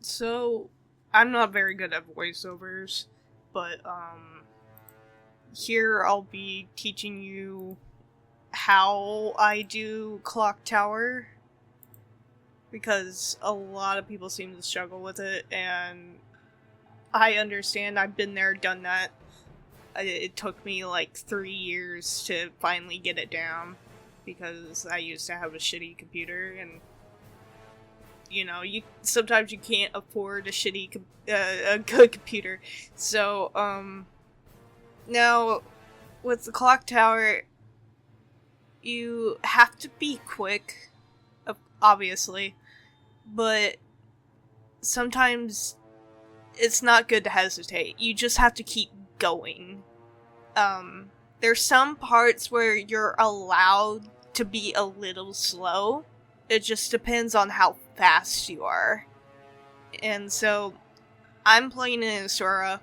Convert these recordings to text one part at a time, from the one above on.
So, I'm not very good at voiceovers, but, here I'll be teaching you how I do Clocktower, because a lot of people seem to struggle with it, and I understand. I've been there, done that. It took me like 3 years to finally get it down, because I used to have a shitty computer, and you sometimes you can't afford a good computer. So now with the Clocktower, you have to be quick, obviously, but sometimes it's not good to hesitate. You just have to keep going. There's some parts where you're allowed to be a little slow. It just depends on how fast you are. And so, I'm playing in Asura.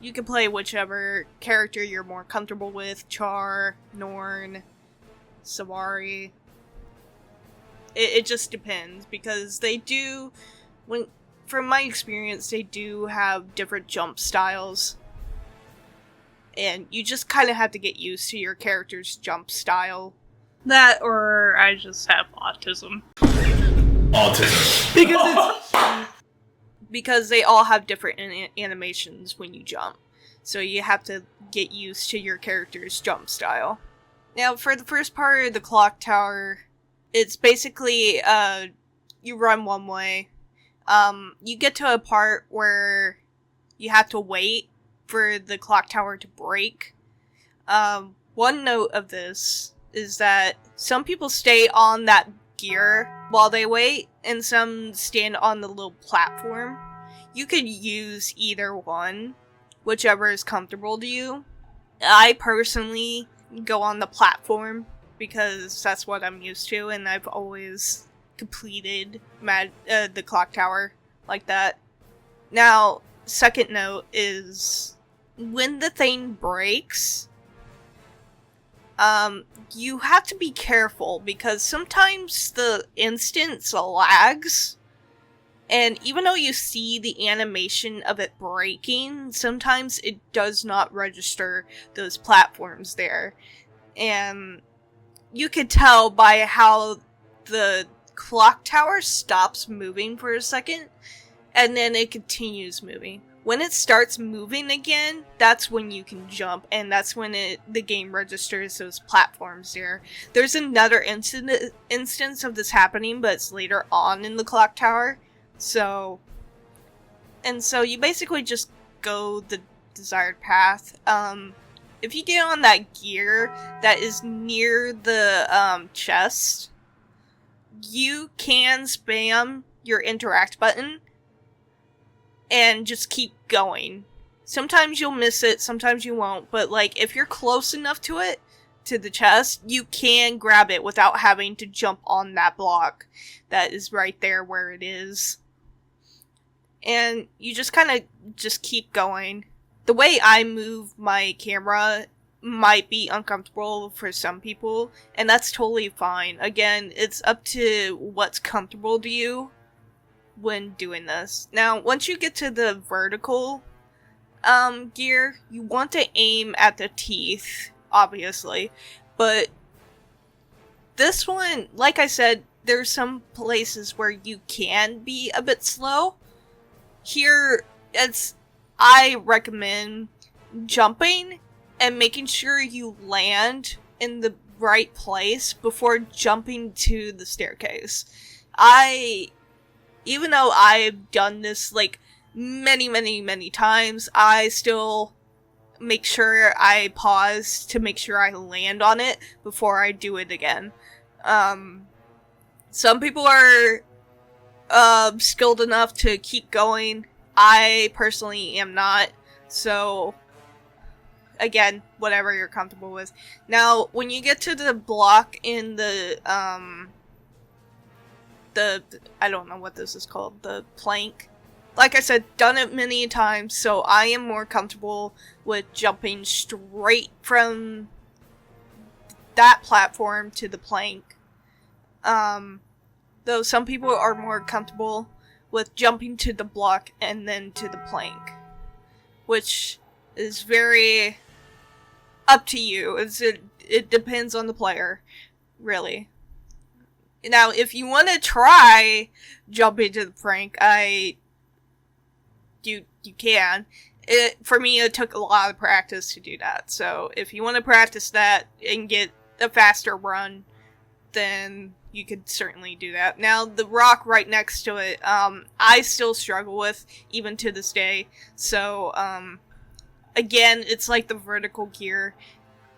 You can play whichever character you're more comfortable with. Char, Norn, Sawari. It just depends, because they do, from my experience, they do have different jump styles. And you just kind of have to get used to your character's jump style. That, or I just have autism. Autism. Because they all have different animations when you jump. So you have to get used to your character's jump style. Now, for the first part of the Clocktower, it's basically, you run one way. You get to a part where you have to wait for the Clocktower to break. One note of this is that some people stay on that gear while they wait, and some stand on the little platform. You could use either one, whichever is comfortable to you. I personally go on the platform because that's what I'm used to, and I've always completed the Clocktower like that. Now, second note is, when the thing breaks, you have to be careful, because sometimes the instance lags, and even though you see the animation of it breaking, sometimes it does not register those platforms there. And you could tell by how the Clocktower stops moving for a second, and then it continues moving. When it starts moving again, that's when you can jump, and that's when the game registers those platforms there. There's another instance of this happening, but it's later on in the Clocktower. So you basically just go the desired path. If you get on that gear that is near the chest, you can spam your interact button and just keep going. Sometimes you'll miss it, sometimes you won't, but like, if you're close enough to it, to the chest, you can grab it without having to jump on that block that is right there where it is. And you just kind of just keep going. The way I move my camera might be uncomfortable for some people, and that's totally fine. Again, it's up to what's comfortable to you when doing this. Now, once you get to the vertical gear, you want to aim at the teeth, obviously, but this one, like I said, there's some places where you can be a bit slow. Here, I recommend jumping and making sure you land in the right place before jumping to the staircase. Even though I've done this like many times, I still make sure I pause to make sure I land on it before I do it again. Some people are skilled enough to keep going. I personally am not, so again, whatever you're comfortable with. Now, when you get to the block in the I don't know what this is called, the plank. Like I said, done it many times, so I am more comfortable with jumping straight from that platform to the plank. Though some people are more comfortable with jumping to the block and then to the plank, which is very up to you. It depends on the player, really. Now, if you want to try jumping to the plank, you can. For me, it took a lot of practice to do that. So if you want to practice that and get a faster run, then you could certainly do that. Now, the rock right next to it, I still struggle with, even to this day. So, again, it's like the vertical gear.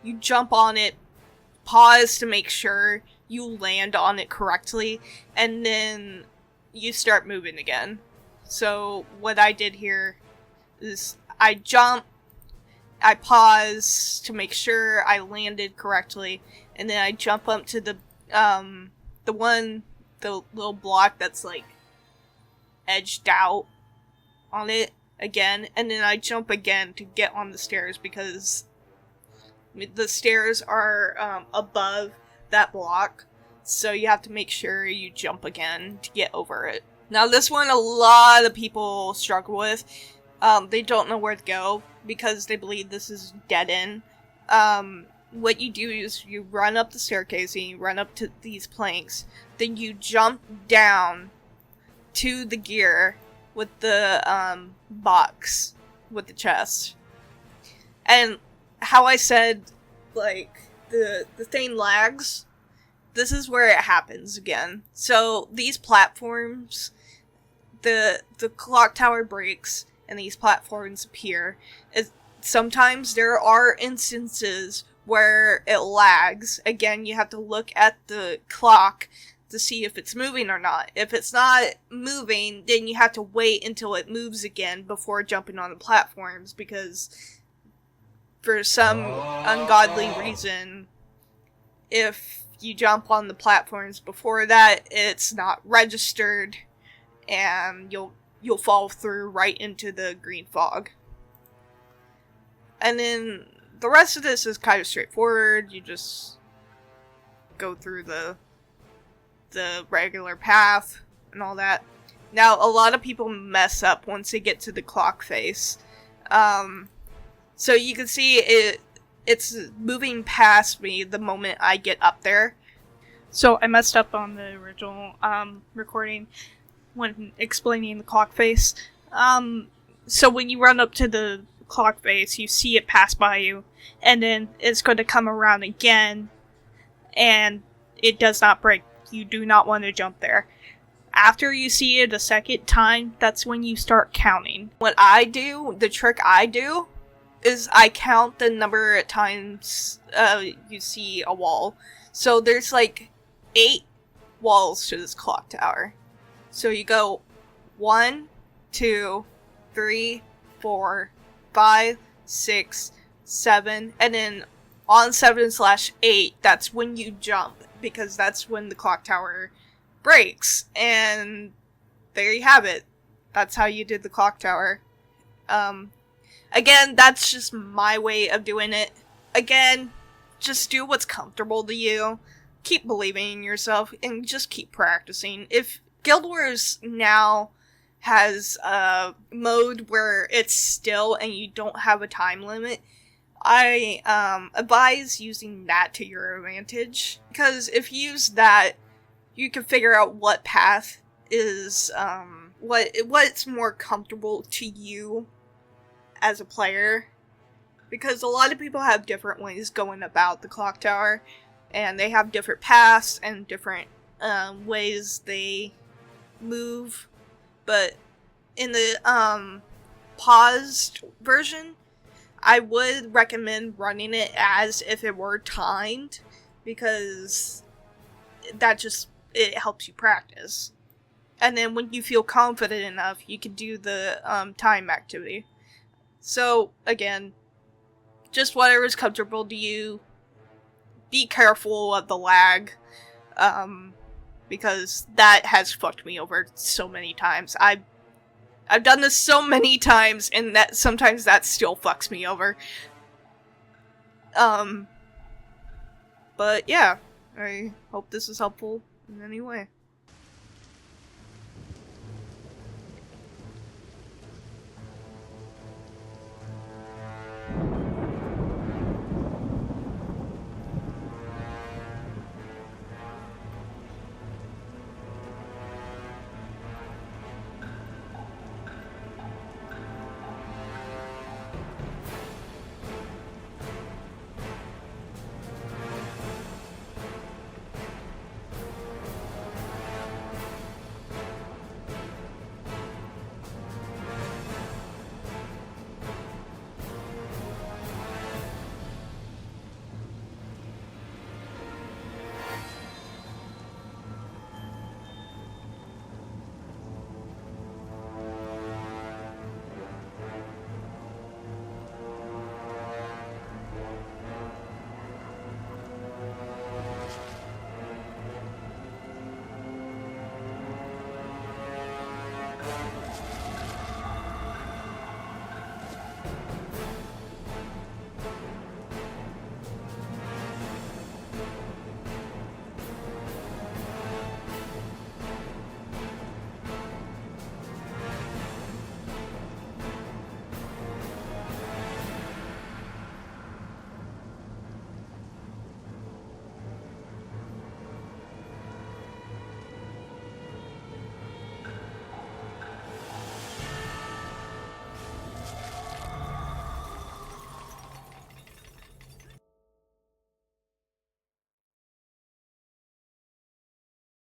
You jump on it, pause to make sure you land on it correctly, and then you start moving again. So, what I did here is I jump, I pause to make sure I landed correctly, and then I jump up to the little block that's like edged out on it again, and then I jump again to get on the stairs because the stairs are above that block, so you have to make sure you jump again to get over it. Now this one a lot of people struggle with. They don't know where to go because they believe this is dead end. What you do is you run up the staircase and you run up to these planks, then you jump down to the gear with the box with the chest. And how I said, like, the thing lags, this is where it happens again. So these platforms, the clock tower breaks and these platforms appear. Sometimes there are instances where it lags. Again, you have to look at the clock to see if it's moving or not. If it's not moving, then you have to wait until it moves again before jumping on the platforms, because for some ungodly reason, if you jump on the platforms before that, it's not registered, and you'll fall through right into the green fog. And then the rest of this is kind of straightforward. You just go through the regular path and all that. Now, a lot of people mess up once they get to the clock face. So you can see it's moving past me the moment I get up there. So I messed up on the original recording when explaining the clock face. So when you run up to the clock face, you see it pass by you, and then it's going to come around again, and it does not break. You do not want to jump there. After you see it a second time, that's when you start counting. What I do, the trick I do, is I count the number of times you see a wall. So there's like 8 walls to this clock tower. So you go 1, 2, 3, 4, 5, 6, 7, and then on 7/8, that's when you jump, because that's when the clock tower breaks. And there you have it. That's how you did the clock tower. Again, that's just my way of doing it. Again, just do what's comfortable to you. Keep believing in yourself, and just keep practicing. If Guild Wars now has a mode where it's still and you don't have a time limit, I advise using that to your advantage, because if you use that, you can figure out what path is what's more comfortable to you as a player, because a lot of people have different ways going about the clock tower, and they have different paths and different ways they move. But in the paused version, I would recommend running it as if it were timed, because it helps you practice. And then when you feel confident enough, you can do the time activity. So again, just whatever is comfortable to you. Be careful of the lag, because that has fucked me over so many times. I've done this so many times, and that sometimes that still fucks me over. But yeah, I hope this is helpful in any way.